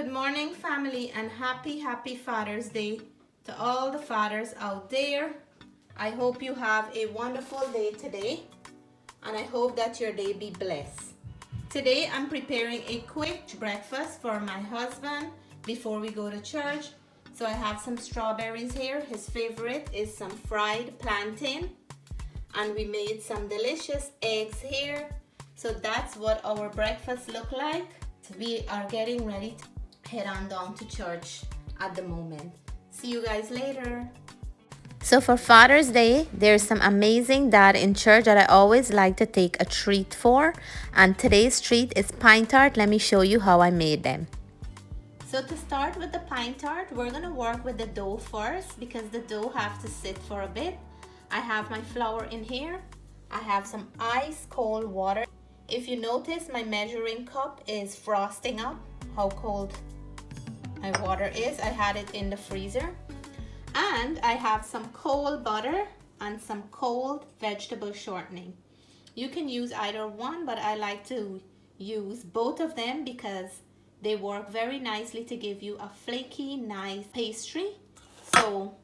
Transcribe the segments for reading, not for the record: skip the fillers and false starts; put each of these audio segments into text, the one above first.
Good morning, family, and happy Father's Day to all the fathers out there. I hope you have a wonderful day today, and I hope that your day be blessed. Today I'm preparing a quick breakfast for my husband before we go to church. So I have some strawberries here. His favorite is some fried plantain, and we made some delicious eggs here. So that's what our breakfast look like. We are getting ready to head on down to church at the moment. See you guys later. So for Father's Day, there's some amazing dad in church that I always like to take a treat for. And today's treat is pine tart. Let me show you how I made them. So to start with the pine tart, we're gonna work with the dough first because the dough have to sit for a bit. I have my flour in here. I have some ice cold water. If you notice, my measuring cup is frosting up how cold my water is. I had it in the freezer. And I have some cold butter and some cold vegetable shortening. You can use either one, but I like to use both of them because they work very nicely to give you a flaky, nice pastry. So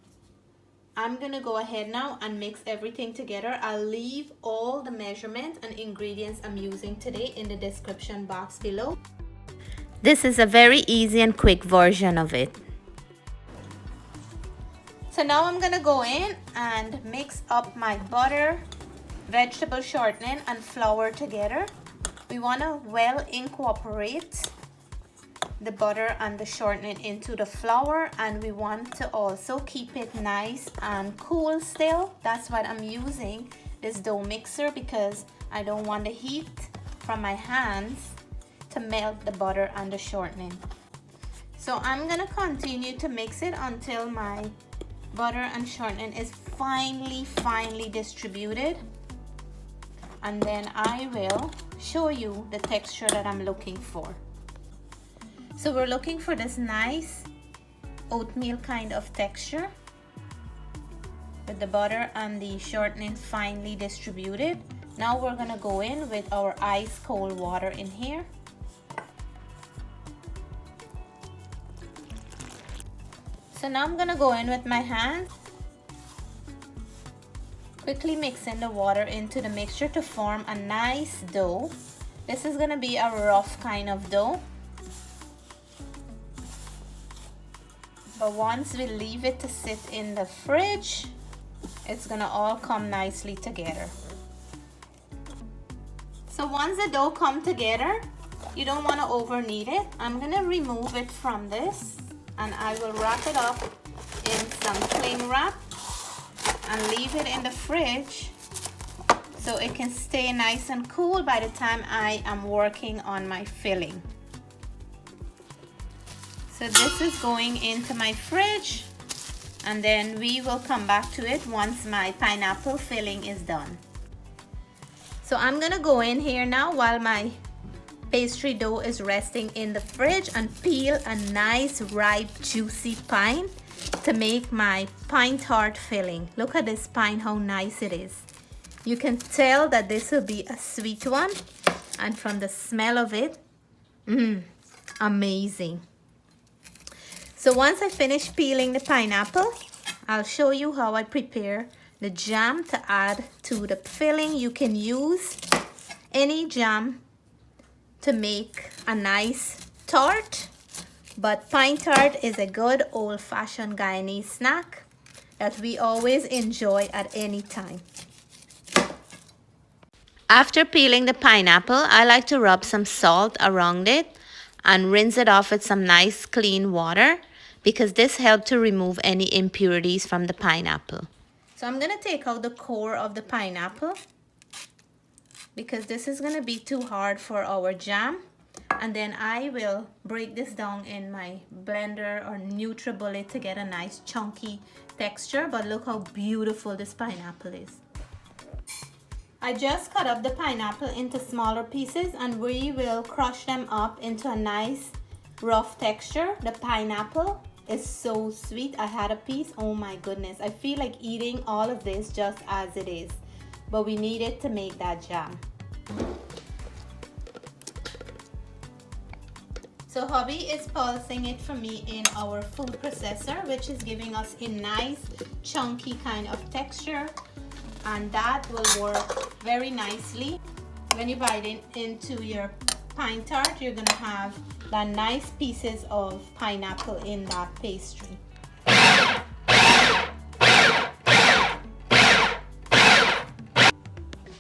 I'm gonna go ahead now and mix everything together. I'll leave all the measurements and ingredients I'm using today in the description box below. This is a very easy and quick version of it. So now I'm gonna go in and mix up my butter, vegetable shortening, and flour together. We wanna well incorporate the butter and the shortening into the flour, and we want to also keep it nice and cool still. That's what I'm using this dough mixer, because I don't want the heat from my hands to melt the butter and the shortening. So I'm gonna continue to mix it until my butter and shortening is finely distributed, and then I will show you the texture that I'm looking for. So we're looking for this nice oatmeal kind of texture with the butter and the shortening finely distributed. Now we're gonna go in with our ice cold water in here. So now I'm gonna go in with my hand, quickly mixing the water into the mixture to form a nice dough. This is gonna be a rough kind of dough, but once we leave it to sit in the fridge, it's gonna all come nicely together. So once the dough come together, you don't want to over knead it. I'm gonna remove it from this, and I will wrap it up in some cling wrap and leave it in the fridge so it can stay nice and cool by the time I am working on my filling. So this is going into my fridge, and then we will come back to it once my pineapple filling is done. So I'm gonna go in here now while my pastry dough is resting in the fridge and peel a nice ripe juicy pine to make my pine tart filling. Look at this pine, how nice it is. You can tell that this will be a sweet one, and from the smell of it, amazing. So once I finish peeling the pineapple, I'll show you how I prepare the jam to add to the filling. You can use any jam to make a nice tart, but pine tart is a good old-fashioned Guyanese snack that we always enjoy at any time. After peeling the pineapple, I like to rub some salt around it and rinse it off with some nice clean water, because this helps to remove any impurities from the pineapple. So I'm gonna take out the core of the pineapple because this is gonna be too hard for our jam. And then I will break this down in my blender or NutriBullet to get a nice chunky texture. But look how beautiful this pineapple is. I just cut up the pineapple into smaller pieces, and we will crush them up into a nice rough texture. The pineapple is so sweet. I had a piece, oh my goodness. I feel like eating all of this just as it is, but we need it to make that jam. So hubby is pulsing it for me in our food processor, which is giving us a nice chunky kind of texture, and that will work very nicely. When you bite it into your pine tart, you're gonna have that nice pieces of pineapple in that pastry.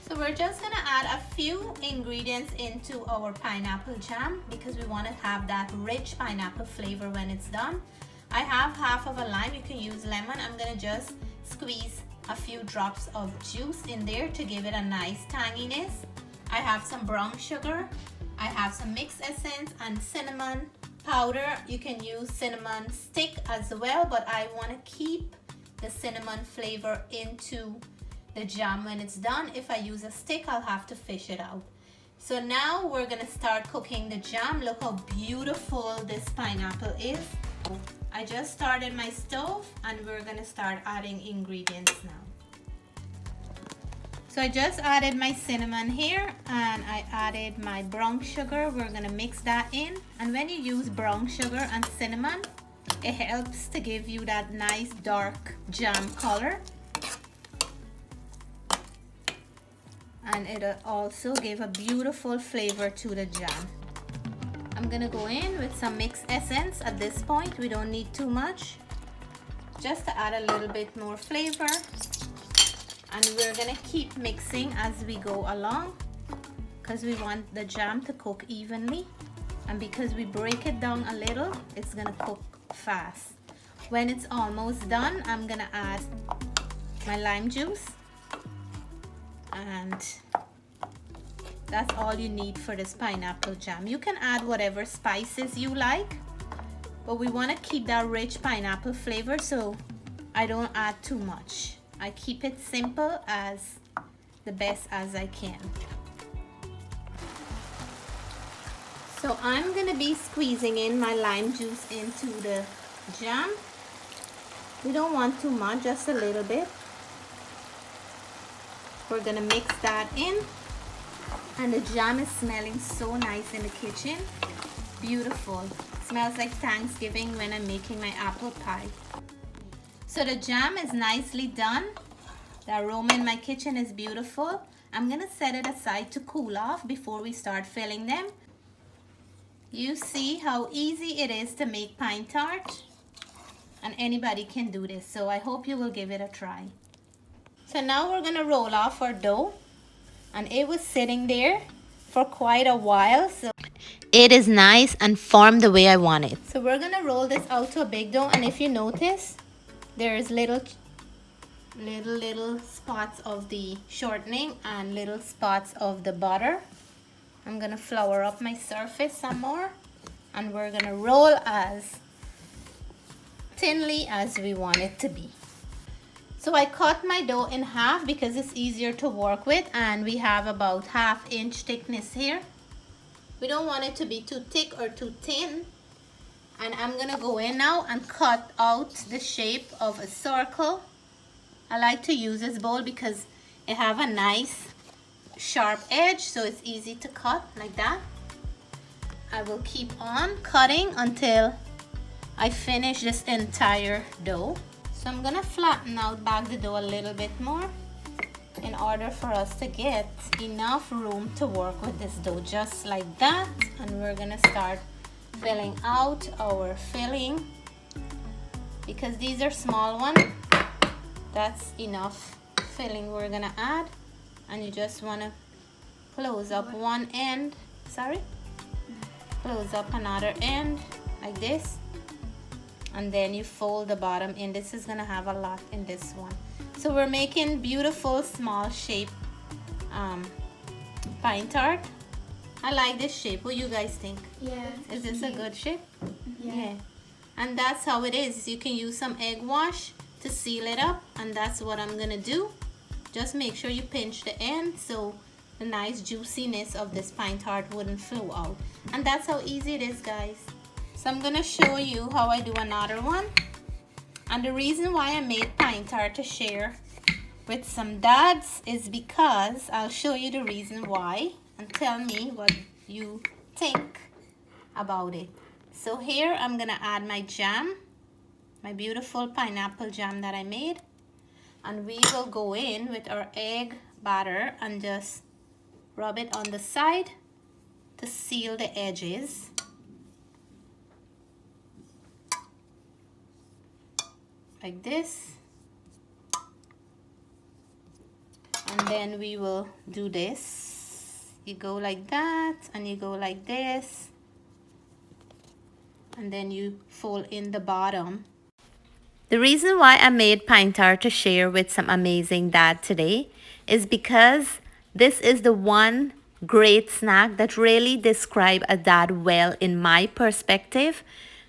So we're just gonna add a few ingredients into our pineapple jam because we want to have that rich pineapple flavor when it's done. I have half of a lime. You can use lemon. I'm gonna just squeeze a few drops of juice in there to give it a nice tanginess. I have some brown sugar. I have some mixed essence and cinnamon powder. You can use cinnamon stick as well, but I want to keep the cinnamon flavor into the jam when it's done. If I use a stick, I'll have to fish it out. So now we're gonna start cooking the jam. Look how beautiful this pineapple is. I just started my stove and we're gonna start adding ingredients now. So I just added my cinnamon here and I added my brown sugar. We're gonna mix that in. And when you use brown sugar and cinnamon, it helps to give you that nice dark jam color. And it'll also give a beautiful flavor to the jam. I'm gonna go in with some mixed essence at this point. We don't need too much, just to add a little bit more flavor. And we're gonna keep mixing as we go along because we want the jam to cook evenly. And because we break it down a little, it's gonna cook fast. When it's almost done, I'm gonna add my lime juice. And that's all you need for this pineapple jam. You can add whatever spices you like, but we want to keep that rich pineapple flavor, so I don't add too much. I keep it simple as the best as I can. So I'm gonna be squeezing in my lime juice into the jam. We don't want too much, just a little bit. We're gonna mix that in, and the jam is smelling so nice in the kitchen. Beautiful. Smells like Thanksgiving when I'm making my apple pie. So the jam is nicely done. The aroma in my kitchen is beautiful. I'm gonna set it aside to cool off before we start filling them. You see how easy it is to make pine tart, and anybody can do this. So I hope you will give it a try. So now we're gonna roll off our dough, and it was sitting there for quite a while, so it is nice and formed the way I want it. So we're gonna roll this out to a big dough, and if you notice, there's little spots of the shortening and little spots of the butter. I'm gonna flour up my surface some more, and we're gonna roll as thinly as we want it to be. So I cut my dough in half because it's easier to work with, and we have about 1/2 inch thickness here. We don't want it to be too thick or too thin. And I'm gonna go in now and cut out the shape of a circle. I like to use this bowl because it have a nice sharp edge, so it's easy to cut like that. I will keep on cutting until I finish this entire dough. So I'm gonna flatten out back the dough a little bit more in order for us to get enough room to work with this dough, just like that. And we're gonna start filling out our filling. Because these are small ones, that's enough filling we're gonna add. And you just wanna close up one end, close up another end like this. And then you fold the bottom in. This is gonna have a lot in this one. So we're making beautiful small shape pine tart. I like this shape. What do you guys think? Yeah. Is this a good shape? Yeah. And that's how it is. You can use some egg wash to seal it up, and that's what I'm gonna do. Just make sure you pinch the end so the nice juiciness of this pine tart wouldn't flow out. And that's how easy it is, guys. So I'm gonna show you how I do another one. And the reason why I made pine tart to share with some dads is because I'll show you the reason why, and tell me what you think about it. So here I'm gonna add my jam, my beautiful pineapple jam that I made, and we will go in with our egg batter and just rub it on the side to seal the edges. Like this. And then we will do this. You go like that and you go like this. And then you fold in the bottom. The reason why I made pine tart to share with some amazing dad today is because this is the one great snack that really describes a dad well in my perspective.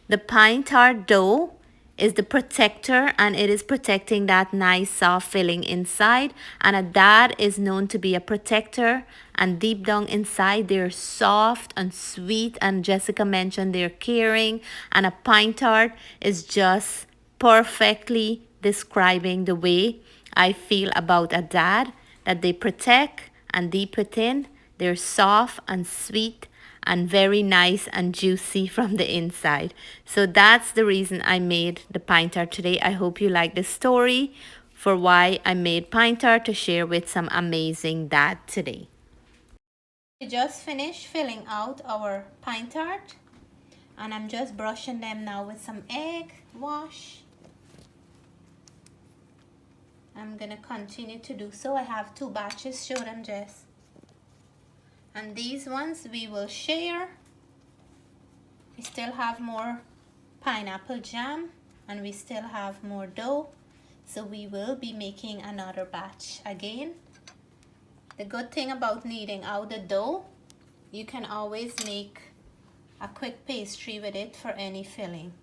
The pine tart dough is the protector, and it is protecting that nice soft filling inside, and a dad is known to be a protector, and deep down inside they're soft and sweet, and Jessica mentioned they're caring, and a pine tart is just perfectly describing the way I feel about a dad, that they protect, and deep within they're soft and sweet and very nice and juicy from the inside. So that's the reason I made the pine tart today. I hope you like the story for why I made pine tart to share with some amazing dad today. We just finished filling out our pine tart, and I'm just brushing them now with some egg wash. I'm gonna continue to do so. I have 2 batches. Show them, Jess. And these ones we will share. We still have more pineapple jam and we still have more dough. So we will be making another batch again. The good thing about kneading out the dough, you can always make a quick pastry with it for any filling.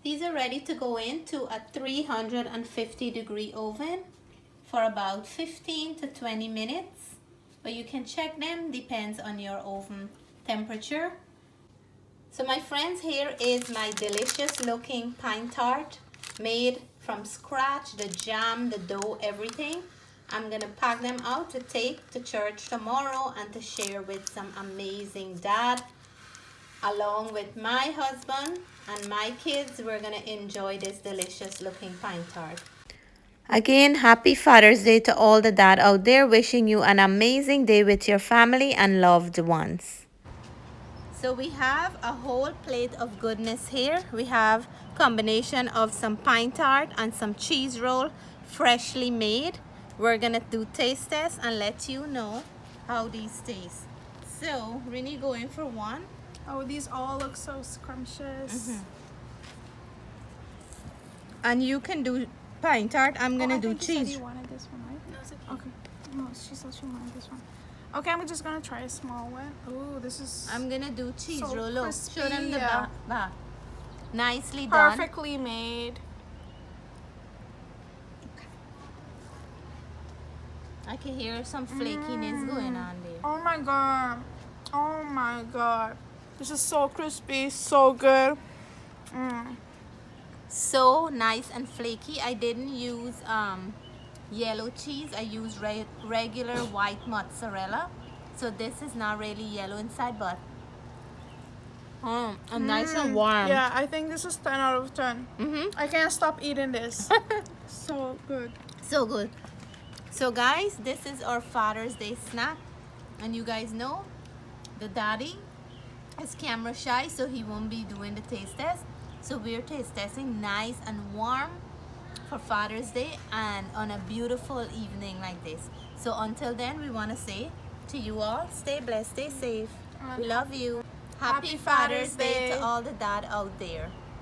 These are ready to go into a 350-degree oven for about 15 to 20 minutes. But you can check them, depends on your oven temperature. So my friends, here is my delicious looking pine tart made from scratch, the jam, the dough, everything. I'm gonna pack them out to take to church tomorrow and to share with some amazing dad. Along with my husband and my kids, we're gonna enjoy this delicious looking pine tart. Again, happy Father's Day to all the dad out there. Wishing you an amazing day with your family and loved ones. So we have a whole plate of goodness here. We have combination of some pine tart and some cheese roll, freshly made. We're gonna do taste test and let you know how these taste. So, Rini, going for one. Oh, these all look so scrumptious. And you can do pine tart. I'm gonna do cheese. You said you wanted this one, right? No, it's okay. No, she said she wanted this one. Okay, I'm just gonna try a small one. Oh, this is. I'm gonna do cheese so roll. Look, crispy, show them the back. Nicely done. Perfectly made. I can hear some flakiness going on there. Oh my god. Oh my god. This is so crispy, so good. So nice and flaky. I didn't use yellow cheese. I used regular white mozzarella. So this is not really yellow inside, but and nice and warm. Yeah, I think this is 10 out of 10. I can't stop eating this. So good. So good. So guys, this is our Father's Day snack. And you guys know, the daddy is camera shy, so he won't be doing the taste test. So we're taste testing nice and warm for Father's Day and on a beautiful evening like this. So until then, we want to say to you all, stay blessed, stay safe. We love you. Happy Father's Day to all the dad out there.